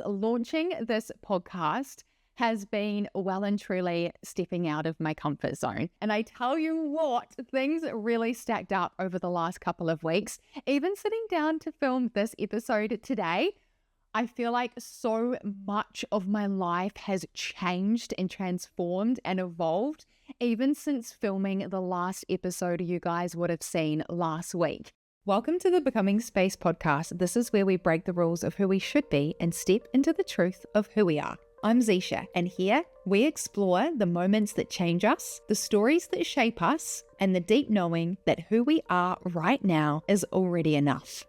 launching this podcast has been well and truly stepping out of my comfort zone. And I tell you what, things really stacked up over the last couple of weeks. Even sitting down to film this episode today, I feel like so much of my life has changed and transformed and evolved, even since filming the last episode you guys would have seen last week. Welcome to the Becoming Space podcast. This is where we break the rules of who we should be and step into the truth of who we are. I'm Zisha, and here we explore the moments that change us, the stories that shape us, and the deep knowing that who we are right now is already enough.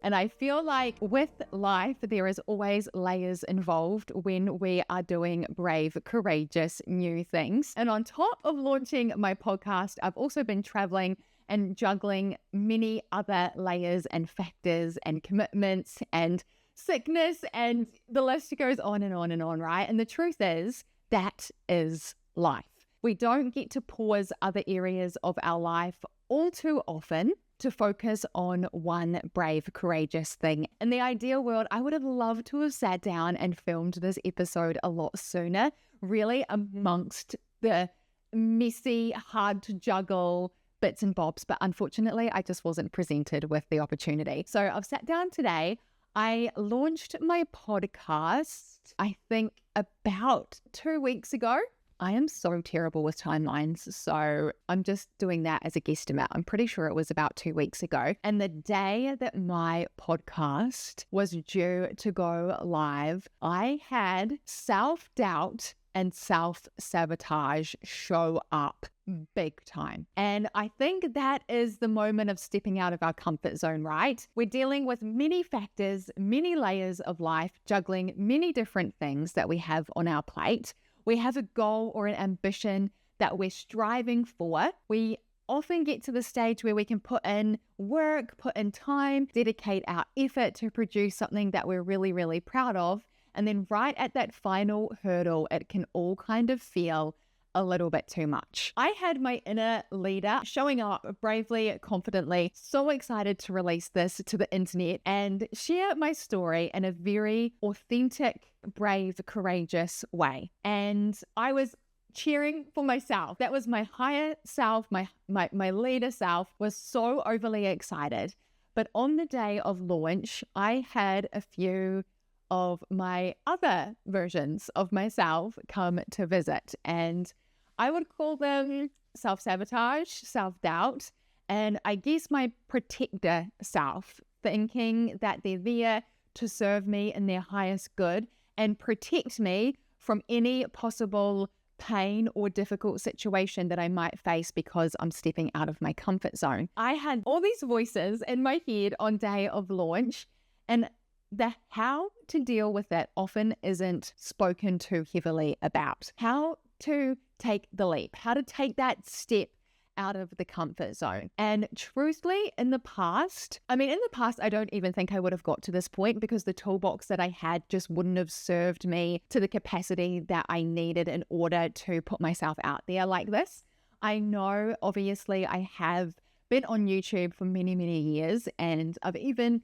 And I feel like with life, there is always layers involved when we are doing brave, courageous, new things. And on top of launching my podcast, I've also been traveling and juggling many other layers and factors and commitments and sickness, and the list goes on and on and on, right? And the truth is, that is life. We don't get to pause other areas of our life all too often to focus on one brave, courageous thing. In the ideal world, I would have loved to have sat down and filmed this episode a lot sooner, really amongst the messy, hard to juggle bits and bobs, but unfortunately, I just wasn't presented with the opportunity. So I've sat down today. I launched my podcast, I think about 2 weeks ago. I am so terrible with timelines, so I'm just doing that as a guesstimate. I'm pretty sure it was about 2 weeks ago. And the day that my podcast was due to go live, I had self-doubt and self-sabotage show up big time. And I think that is the moment of stepping out of our comfort zone, right? We're dealing with many factors, many layers of life, juggling many different things that we have on our plate. We have a goal or an ambition that we're striving for. We often get to the stage where we can put in work, put in time, dedicate our effort to produce something that we're really, really proud of. And then right at that final hurdle, it can all kind of feel a little bit too much. I had my inner leader showing up bravely, confidently, so excited to release this to the internet and share my story in a very authentic, brave, courageous way. And I was cheering for myself. That was my higher self, my leader self was so overly excited. But on the day of launch, I had a few of my other versions of myself come to visit, and I would call them self-sabotage, self-doubt, and I guess my protector self, thinking that they're there to serve me in their highest good and protect me from any possible pain or difficult situation that I might face because I'm stepping out of my comfort zone. I had all these voices in my head on day of launch, and the how to deal with it often isn't spoken too heavily about. How to take the leap, how to take that step out of the comfort zone. And truthfully, in the past, I don't even think I would have got to this point because the toolbox that I had just wouldn't have served me to the capacity that I needed in order to put myself out there like this. I know, obviously, I have been on YouTube for many, many years, and I've even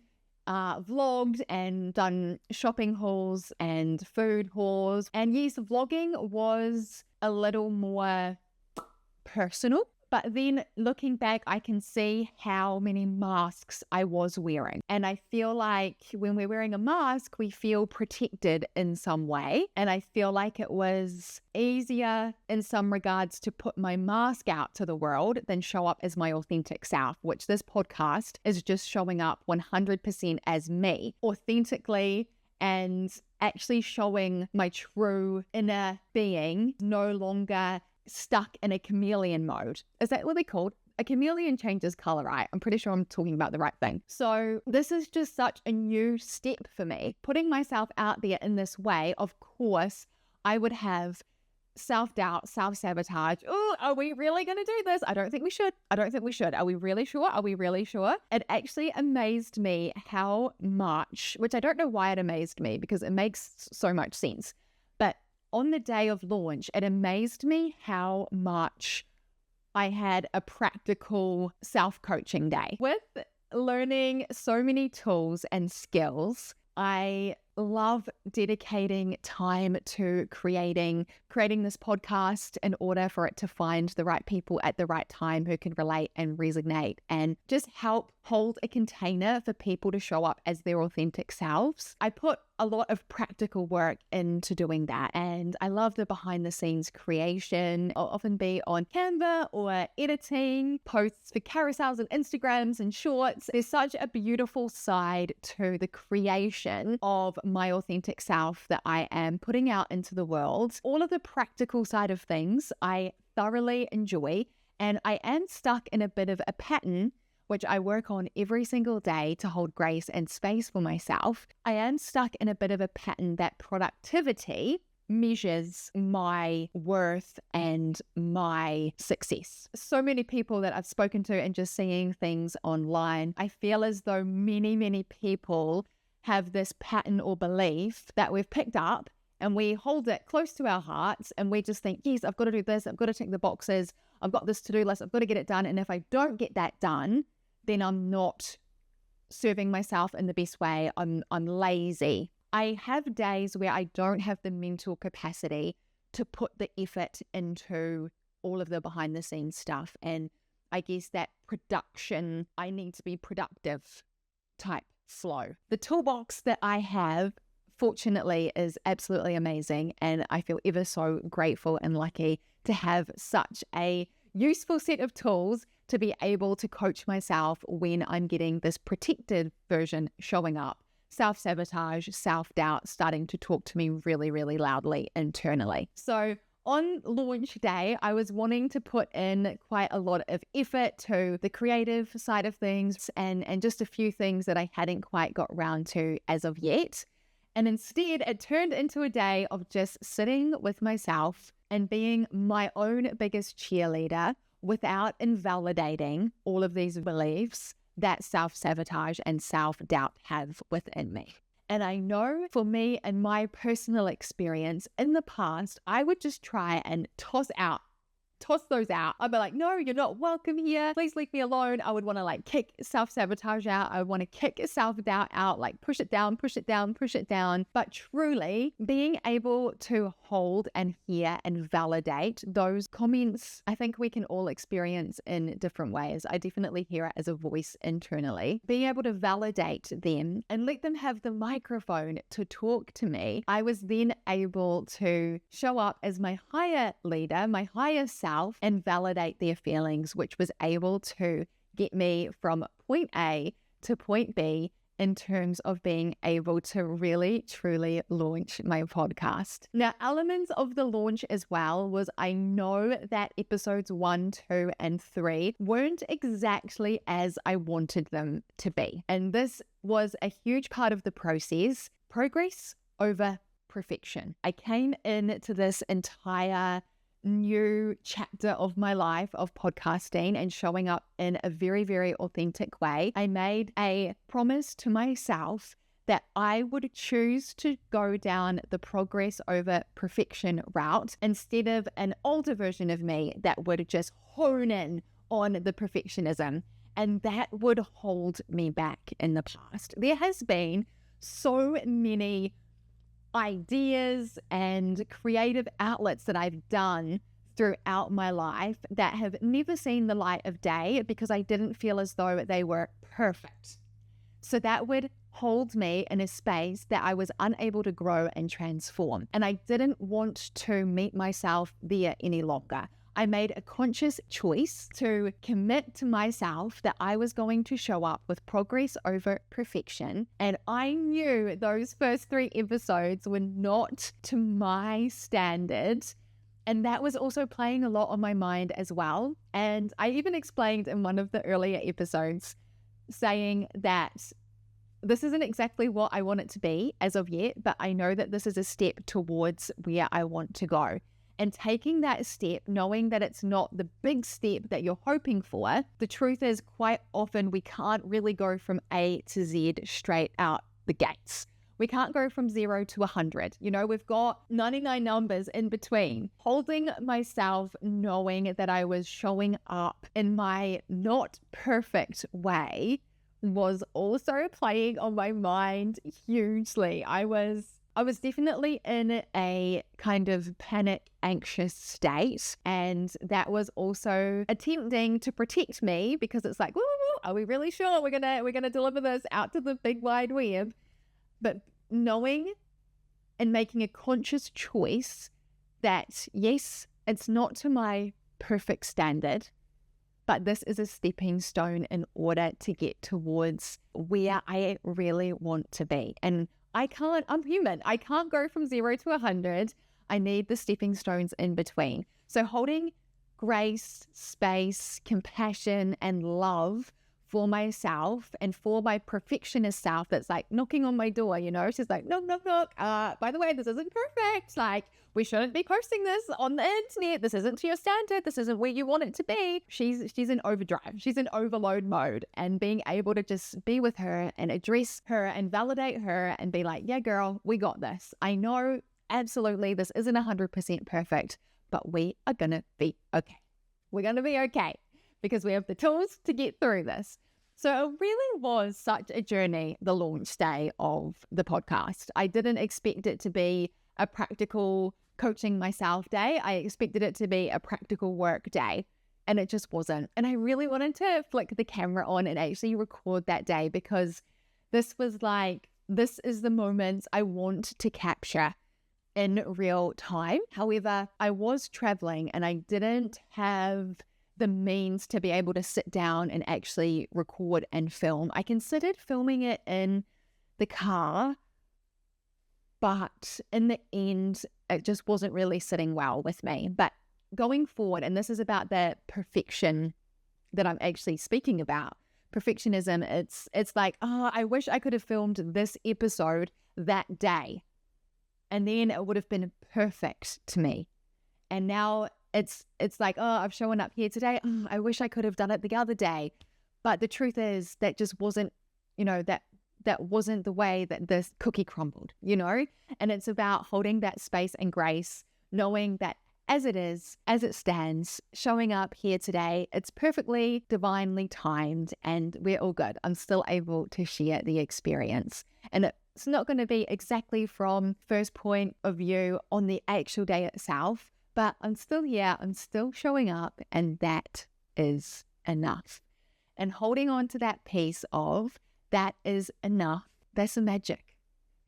vlogged and done shopping hauls and food hauls. And yes, vlogging was a little more personal. But then looking back, I can see how many masks I was wearing. And I feel like when we're wearing a mask, we feel protected in some way. And I feel like it was easier in some regards to put my mask out to the world than show up as my authentic self, which this podcast is just showing up 100% as me, authentically, and actually showing my true inner being, no longer stuck in a chameleon mode. Is that what they're called? A chameleon changes color, right? I'm pretty sure I'm talking about the right thing. So this is just such a new step for me. Putting myself out there in this way, of course, I would have self-doubt, self-sabotage. Oh, are we really going to do this? I don't think we should. Are we really sure? It actually amazed me how much, which I don't know why it amazed me because it makes so much sense. But on the day of launch, it amazed me how much I had a practical self-coaching day. With learning so many tools and skills, I love dedicating time to creating this podcast in order for it to find the right people at the right time who can relate and resonate and just help hold a container for people to show up as their authentic selves. I put a lot of practical work into doing that, and I love the behind the scenes creation. I'll often be on Canva or editing posts for carousels and Instagrams and shorts. There's such a beautiful side to the creation of my authentic self that I am putting out into the world. All of the practical side of things I thoroughly enjoy, and I am stuck in a bit of a pattern which I work on every single day to hold grace and space for myself. I am stuck in a bit of a pattern that productivity measures my worth and my success. So many people that I've spoken to and just seeing things online, I feel as though many people have this pattern or belief that we've picked up and we hold it close to our hearts and we just think, yes, I've got to do this, I've got to tick the boxes, I've got this to-do list, I've got to get it done. And if I don't get that done, then I'm not serving myself in the best way. I'm lazy. I have days where I don't have the mental capacity to put the effort into all of the behind the scenes stuff. And I guess that production, I need to be productive type flow. The toolbox that I have, fortunately, is absolutely amazing. And I feel ever so grateful and lucky to have such a useful set of tools to be able to coach myself when I'm getting this protected version showing up. Self-sabotage, self-doubt starting to talk to me really loudly internally. So on launch day, I was wanting to put in quite a lot of effort to the creative side of things and just a few things that I hadn't quite got round to as of yet. And instead, it turned into a day of just sitting with myself and being my own biggest cheerleader without invalidating all of these beliefs that self-sabotage and self-doubt have within me. And I know for me and my personal experience in the past, I would just try and toss those out. I'd be like, no, you're not welcome here. Please leave me alone. I would want to kick self-sabotage out. I would want to kick self-doubt out, push it down. But truly being able to hold and hear and validate those comments, I think we can all experience in different ways. I definitely hear it as a voice internally. Being able to validate them and let them have the microphone to talk to me, I was then able to show up as my higher leader, my higher self, and validate their feelings, which was able to get me from point A to point B in terms of being able to really, truly launch my podcast. Now, elements of the launch as well was I know that episodes 1, 2, and 3 weren't exactly as I wanted them to be. And this was a huge part of the process, progress over perfection. I came into this entire new chapter of my life of podcasting and showing up in a very authentic way. I made a promise to myself that I would choose to go down the progress over perfection route instead of an older version of me that would just hone in on the perfectionism, and that would hold me back in the past. There has been so many ideas and creative outlets that I've done throughout my life that have never seen the light of day because I didn't feel as though they were perfect. So that would hold me in a space that I was unable to grow and transform. And I didn't want to meet myself there any longer. I made a conscious choice to commit to myself that I was going to show up with progress over perfection. And I knew those first 3 episodes were not to my standard. And that was also playing a lot on my mind as well. And I even explained in one of the earlier episodes saying that this isn't exactly what I want it to be as of yet, but I know that this is a step towards where I want to go. And taking that step, knowing that it's not the big step that you're hoping for, the truth is quite often we can't really go from A to Z straight out the gates. We can't go from 0 to 100. We've got 99 numbers in between. Holding myself, knowing that I was showing up in my not perfect way was also playing on my mind hugely. I was definitely in a kind of panic, anxious state. And that was also attempting to protect me, because it's like, woo, are we really sure we're gonna deliver this out to the big wide web? But knowing and making a conscious choice that, yes, it's not to my perfect standard, but this is a stepping stone in order to get towards where I really want to be. And I'm human. I can't go from 0 to 100. I need the stepping stones in between. So holding grace, space, compassion, and love for myself and for my perfectionist self that's like knocking on my door, she's like, knock, knock, knock. By the way, this isn't perfect. Like, we shouldn't be posting this on the internet. This isn't to your standard. This isn't where you want it to be. She's in overdrive. She's in overload mode, and being able to just be with her and address her and validate her and be like, yeah, girl, we got this. I know absolutely this isn't 100% perfect, but we are going to be okay. We're going to be okay because we have the tools to get through this. So it really was such a journey, the launch day of the podcast. I didn't expect it to be a practical coaching myself day. I expected it to be a practical work day, and it just wasn't. And I really wanted to flick the camera on and actually record that day, because this is the moment I want to capture in real time. However, I was traveling and I didn't have the means to be able to sit down and actually record and film. I considered filming it in the car, but in the end, it just wasn't really sitting well with me. But going forward, and this is about the perfection that I'm actually speaking about, perfectionism, it's like, I wish I could have filmed this episode that day, and then it would have been perfect to me. And now it's like, I've shown up here today. I wish I could have done it the other day. But the truth is that just wasn't, that wasn't the way that this cookie crumbled, And it's about holding that space and grace, knowing that as it is, as it stands, showing up here today, it's perfectly divinely timed and we're all good. I'm still able to share the experience. And it's not going to be exactly from first point of view on the actual day itself, but I'm still here, I'm still showing up, and that is enough. And holding on to that piece of that is enough, that's the magic.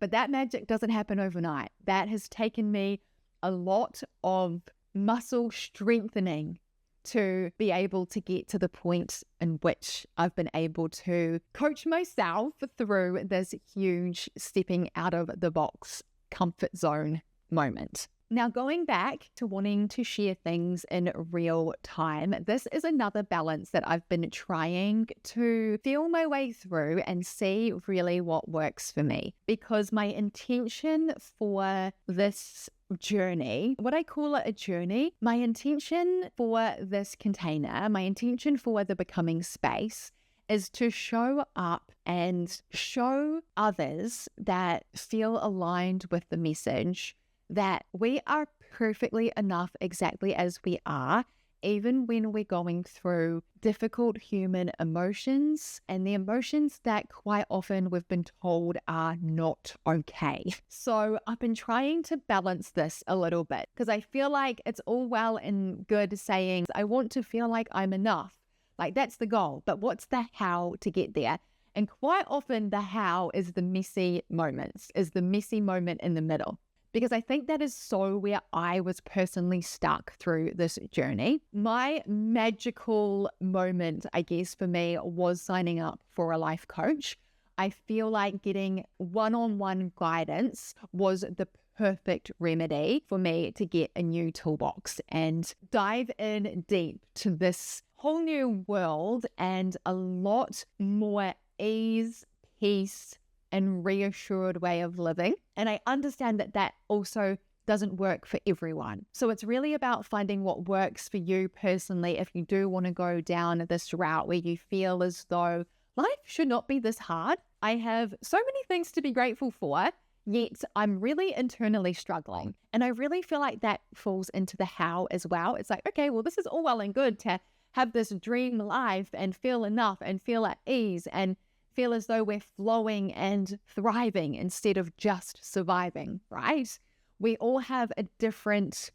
But that magic doesn't happen overnight. That has taken me a lot of muscle strengthening to be able to get to the point in which I've been able to coach myself through this huge stepping out of the box comfort zone moment. Now, going back to wanting to share things in real time, this is another balance that I've been trying to feel my way through and see really what works for me. Because my intention for this journey, what I call it a journey, my intention for this container, my intention for the becoming space is to show up and show others that feel aligned with the message that we are perfectly enough exactly as we are, even when we're going through difficult human emotions and the emotions that quite often we've been told are not okay. So I've been trying to balance this a little bit, because I feel like it's all well and good saying, I want to feel like I'm enough. Like, that's the goal, but what's the how to get there? And quite often the how is the messy moments, is the messy moment in the middle. Because I think that is so where I was personally stuck through this journey. My magical moment, I guess, for me was signing up for a life coach. I feel like getting one-on-one guidance was the perfect remedy for me to get a new toolbox and dive in deep to this whole new world and a lot more ease, peace, and reassured way of living. And I understand that that also doesn't work for everyone. So it's really about finding what works for you personally if you do want to go down this route where you feel as though life should not be this hard. I have so many things to be grateful for, yet I'm really internally struggling. And I really feel like that falls into the how as well. It's like, okay, well, this is all well and good to have this dream life and feel enough and feel at ease and feel as though we're flowing and thriving instead of just surviving, right? We all have a different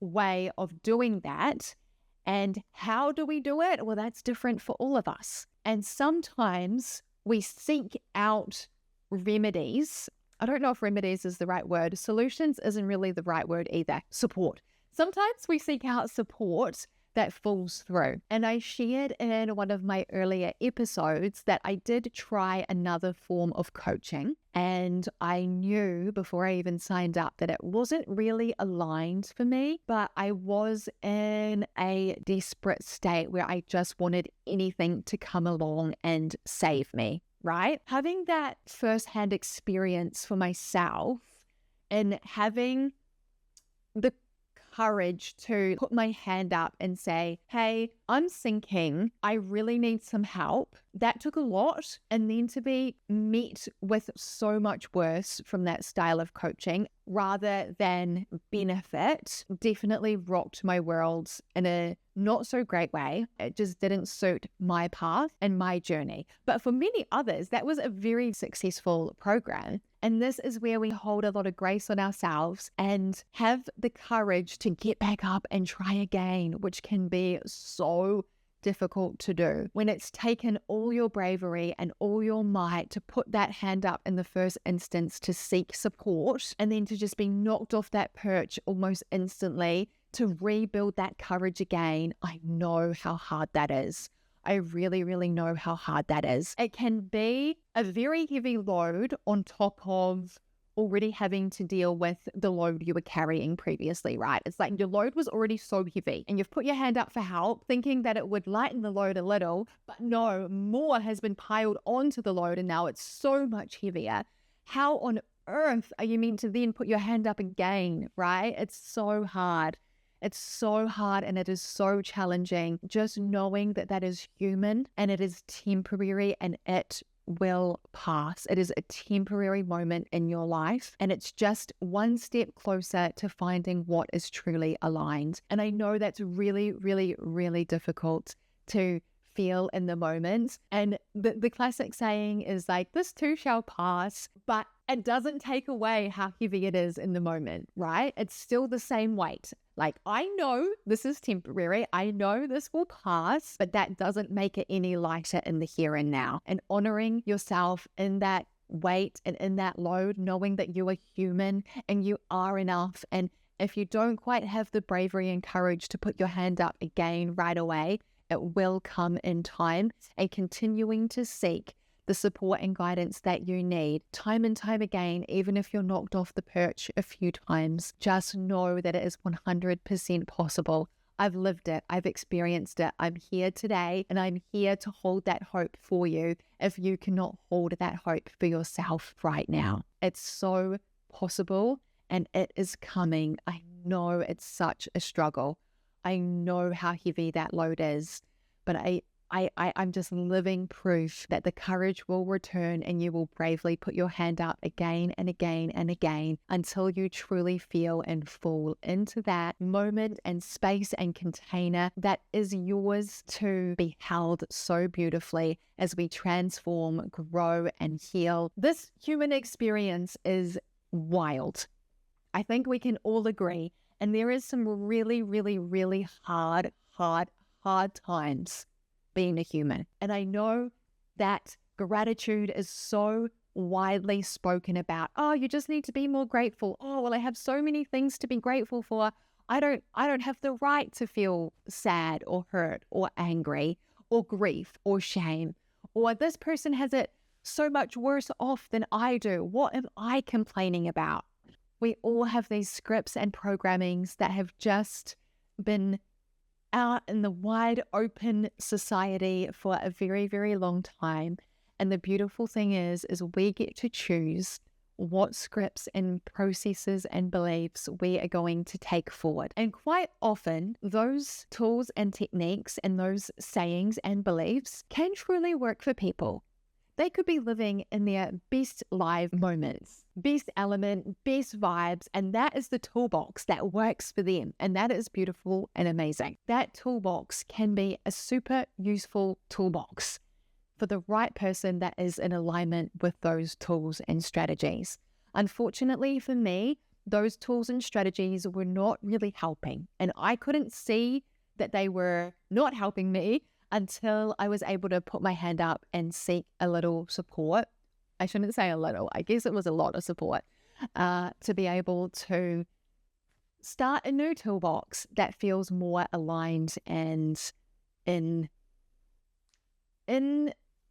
way of doing that. And how do we do it? Well, that's different for all of us. And sometimes we seek out remedies. I don't know if remedies is the right word. Solutions isn't really the right word either. Support. Sometimes we seek out support that falls through. And I shared in one of my earlier episodes that I did try another form of coaching. And I knew before I even signed up that it wasn't really aligned for me, but I was in a desperate state where I just wanted anything to come along and save me, right? Having that firsthand experience for myself and having the courage to put my hand up and say, hey, I'm sinking. I really need some help. That took a lot. And then to be met with so much worse from that style of coaching rather than benefit definitely rocked my world in a not so great way. It just didn't suit my path and my journey. But for many others, that was a very successful program. And this is where we hold a lot of grace on ourselves and have the courage to get back up and try again, which can be so difficult to do. When it's taken all your bravery and all your might to put that hand up in the first instance to seek support, and then to just be knocked off that perch almost instantly to rebuild that courage again, I know how hard that is. I really, really know how hard that is. It can be a very heavy load on top of already having to deal with the load you were carrying previously, right? It's like your load was already so heavy and you've put your hand up for help thinking that it would lighten the load a little, but no, more has been piled onto the load and now it's so much heavier. How on earth are you meant to then put your hand up again, right? It's so hard. It's so hard and it is so challenging. Just knowing that that is human and it is temporary and it will pass. It is a temporary moment in your life and it's just one step closer to finding what is truly aligned. And I know that's really, really, really difficult to feel in the moment. And the classic saying is like, this too shall pass, but it doesn't take away how heavy it is in the moment, right? It's still the same weight. Like, I know this is temporary. I know this will pass, but that doesn't make it any lighter in the here and now. And honoring yourself in that weight and in that load, knowing that you are human and you are enough. And if you don't quite have the bravery and courage to put your hand up again right away, it will come in time, and continuing to seek the support and guidance that you need time and time again, even if you're knocked off the perch a few times, just know that it is 100% possible. I've lived it. I've experienced it. I'm here today and I'm here to hold that hope for you if you cannot hold that hope for yourself right now. It's so possible and it is coming. I know it's such a struggle. I know how heavy that load is, but I'm just living proof that the courage will return and you will bravely put your hand up again and again and again until you truly feel and fall into that moment and space and container that is yours to be held so beautifully as we transform, grow, and heal. This human experience is wild. I think we can all agree. And there is some really, really, really hard times being a human. And I know that gratitude is so widely spoken about. Oh, you just need to be more grateful. Oh, well, I have so many things to be grateful for. I don't have the right to feel sad or hurt or angry or grief or shame. Or this person has it so much worse off than I do. What am I complaining about? We all have these scripts and programmings that have just been out in the wide open society for a very, very long time. And the beautiful thing is we get to choose what scripts and processes and beliefs we are going to take forward. And quite often, those tools and techniques and those sayings and beliefs can truly work for people. They could be living in their best live moments, best element, best vibes, and that is the toolbox that works for them. And that is beautiful and amazing. That toolbox can be a super useful toolbox. for the right person that is in alignment with those tools and strategies. Unfortunately for me, those tools and strategies were not really helping. And I couldn't see that they were not helping me until I was able to put my hand up and seek a little support. I shouldn't say a little, I guess it was a lot of support to be able to start a new toolbox that feels more aligned and in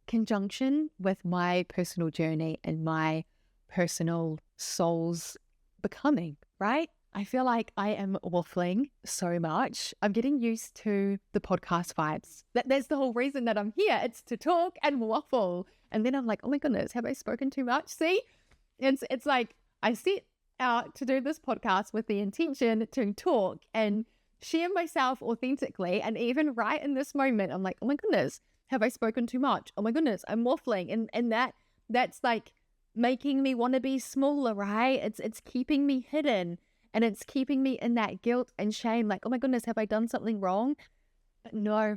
conjunction with my personal journey and my personal soul's becoming, right? I feel like I am waffling so much. I'm getting used to the podcast vibes. That's the whole reason that I'm here. It's to talk and waffle. And then I'm like, oh my goodness, have I spoken too much? See? It's like I set out to do this podcast with the intention to talk and share myself authentically. And even right in this moment, I'm like, oh my goodness, have I spoken too much? Oh my goodness, I'm waffling. And that's like making me want to be smaller, right? It's keeping me hidden, and it's keeping me in that guilt and shame, like, oh my goodness, have I done something wrong? But no,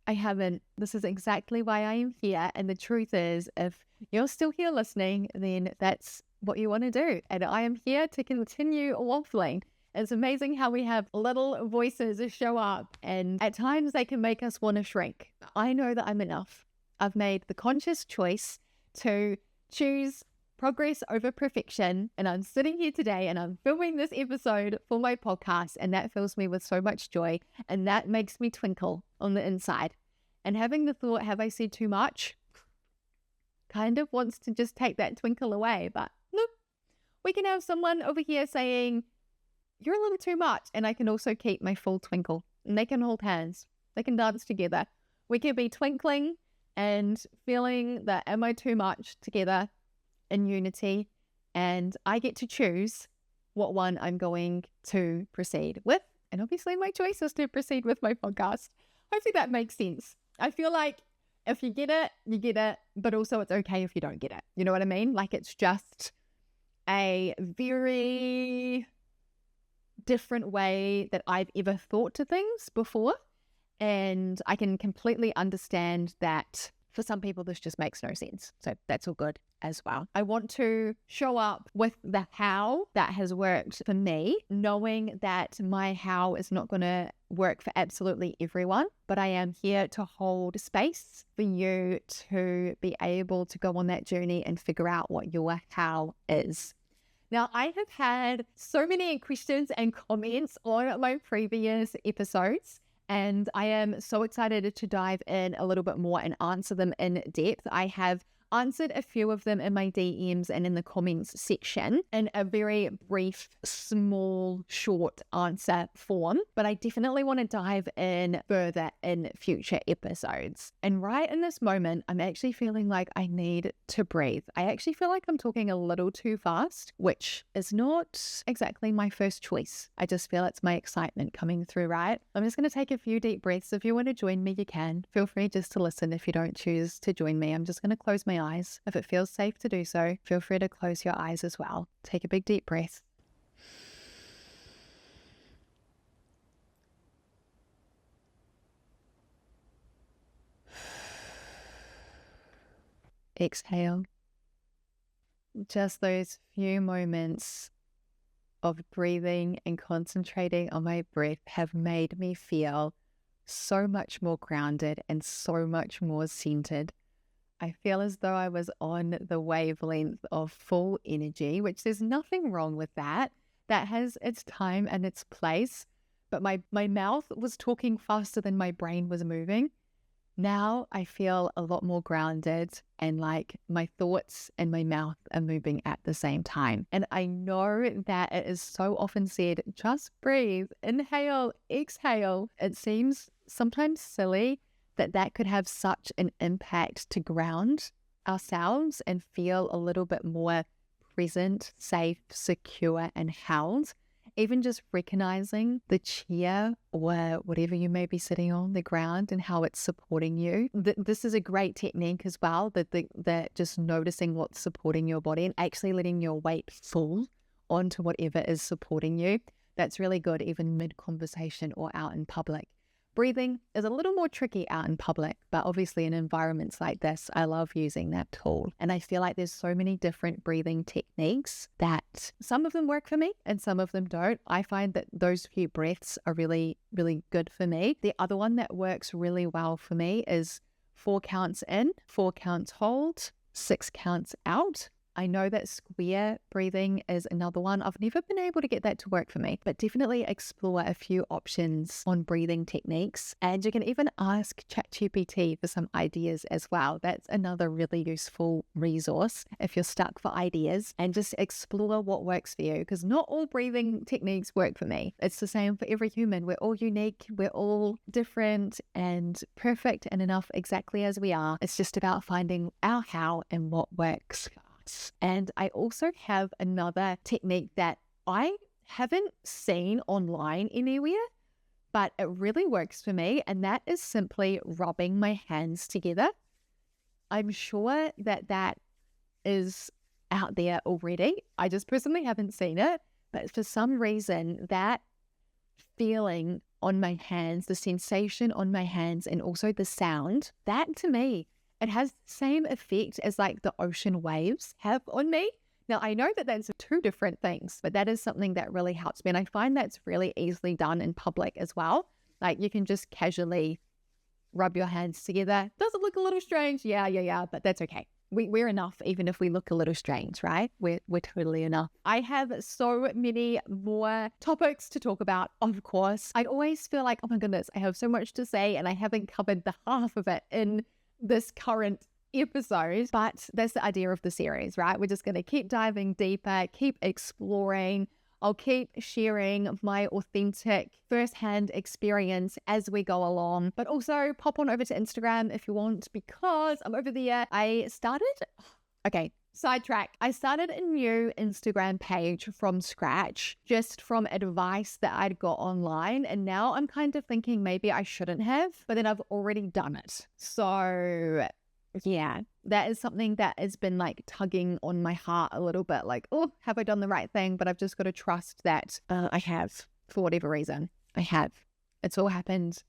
I haven't. This is exactly why I am here. And the truth is, if you're still here listening, then that's what you want to do. And I am here to continue waffling. It's amazing how we have little voices show up, and at times they can make us want to shrink. I know that I'm enough. I've made the conscious choice to choose progress over perfection, and I'm sitting here today and I'm filming this episode for my podcast, and that fills me with so much joy, and that makes me twinkle on the inside. And having the thought, have I said too much? Kind of wants to just take that twinkle away, but nope. We can have someone over here saying, you're a little too much, and I can also keep my full twinkle, and they can hold hands. They can dance together. We can be twinkling and feeling that am I too much together in unity, and I get to choose what one I'm going to proceed with. And obviously my choice is to proceed with my podcast. Hopefully that makes sense. I feel like if you get it, you get it, but also it's okay if you don't get it. You know what I mean? Like, it's just a very different way that I've ever thought to things before. And I can completely understand that for some people, this just makes no sense. So that's all good as well. I want to show up with the how that has worked for me, knowing that my how is not going to work for absolutely everyone, but I am here to hold space for you to be able to go on that journey and figure out what your how is. Now, I have had so many questions and comments on my previous episodes, and I am so excited to dive in a little bit more and answer them in depth. I have answered a few of them in my DMs and in the comments section in a very brief, small, short answer form, but I definitely want to dive in further in future episodes. And right in this moment, I'm actually feeling like I need to breathe. I actually feel like I'm talking a little too fast, which is not exactly my first choice. I just feel it's my excitement coming through, right? I'm just going to take a few deep breaths. If you want to join me, you can. Feel free just to listen if you don't choose to join me. I'm just going to close my eyes. If it feels safe to do so, feel free to close your eyes as well. Take a big deep breath. Exhale. Just those few moments of breathing and concentrating on my breath have made me feel so much more grounded and so much more centered. I feel as though I was on the wavelength of full energy, which there's nothing wrong with that. That has its time and its place. But my mouth was talking faster than my brain was moving. Now I feel a lot more grounded, and like my thoughts and my mouth are moving at the same time. And I know that it is so often said, just breathe, inhale, exhale. It seems sometimes silly that could have such an impact to ground ourselves and feel a little bit more present, safe, secure, and held. Even just recognizing the chair or whatever you may be sitting on, the ground, and how it's supporting you. This is a great technique as well, that just noticing what's supporting your body and actually letting your weight fall onto whatever is supporting you. That's really good, even mid-conversation or out in public. Breathing is a little more tricky out in public, but obviously in environments like this, I love using that tool. And I feel like there's so many different breathing techniques that some of them work for me and some of them don't. I find that those few breaths are really, really good for me. The other one that works really well for me is 4 counts in, 4 counts hold, 6 counts out. I know that square breathing is another one. I've never been able to get that to work for me, but definitely explore a few options on breathing techniques. And you can even ask ChatGPT for some ideas as well. That's another really useful resource if you're stuck for ideas, and just explore what works for you, because not all breathing techniques work for me. It's the same for every human. We're all unique. We're all different and perfect and enough exactly as we are. It's just about finding our how and what works for us. And I also have another technique that I haven't seen online anywhere, but it really works for me. And that is simply rubbing my hands together. I'm sure that that is out there already. I just personally haven't seen it. But for some reason, that feeling on my hands, the sensation on my hands, and also the sound, that to me, it has the same effect as like the ocean waves have on me. Now, I know that that's two different things, but that is something that really helps me. And I find that's really easily done in public as well. Like you can just casually rub your hands together. Does it look a little strange? Yeah, but that's okay. We're enough, even if we look a little strange, right? We're totally enough. I have so many more topics to talk about, of course. I always feel like, oh my goodness, I have so much to say and I haven't covered the half of it in this current episode, but that's the idea of the series, right? We're just going to keep diving deeper, keep exploring. I'll keep sharing my authentic firsthand experience as we go along, but also pop on over to Instagram if you want, because I'm over there. Sidetrack. I started a new Instagram page from scratch, just from advice that I'd got online. And now I'm kind of thinking maybe I shouldn't have, but then I've already done it. So yeah, that is something that has been like tugging on my heart a little bit. Like, oh, have I done the right thing? But I've just got to trust that I have, for whatever reason. I have. It's all happened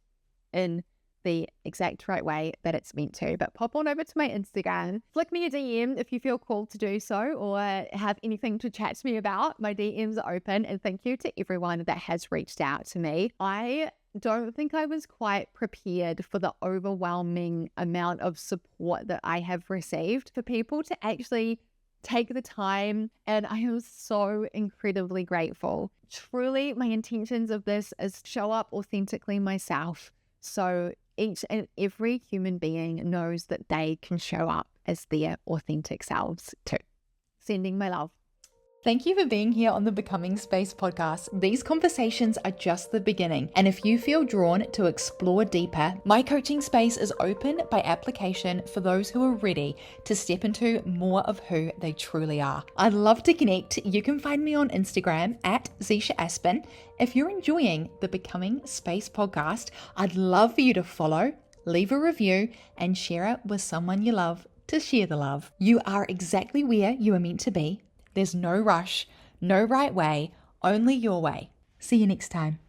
in the exact right way that it's meant to. But pop on over to my Instagram, flick me a DM if you feel called to do so, or have anything to chat to me about. My DMs are open, and thank you to everyone that has reached out to me. I don't think I was quite prepared for the overwhelming amount of support that I have received, for people to actually take the time, and I am so incredibly grateful. Truly, my intentions of this is show up authentically myself, so each and every human being knows that they can show up as their authentic selves too. Sending my love. Thank you for being here on the Becoming Space podcast. These conversations are just the beginning, and if you feel drawn to explore deeper, my coaching space is open by application for those who are ready to step into more of who they truly are. I'd love to connect. You can find me on Instagram at Zisha Aspin. If you're enjoying the Becoming Space podcast, I'd love for you to follow, leave a review, and share it with someone you love to share the love. You are exactly where you are meant to be. There's no rush, no right way, only your way. See you next time.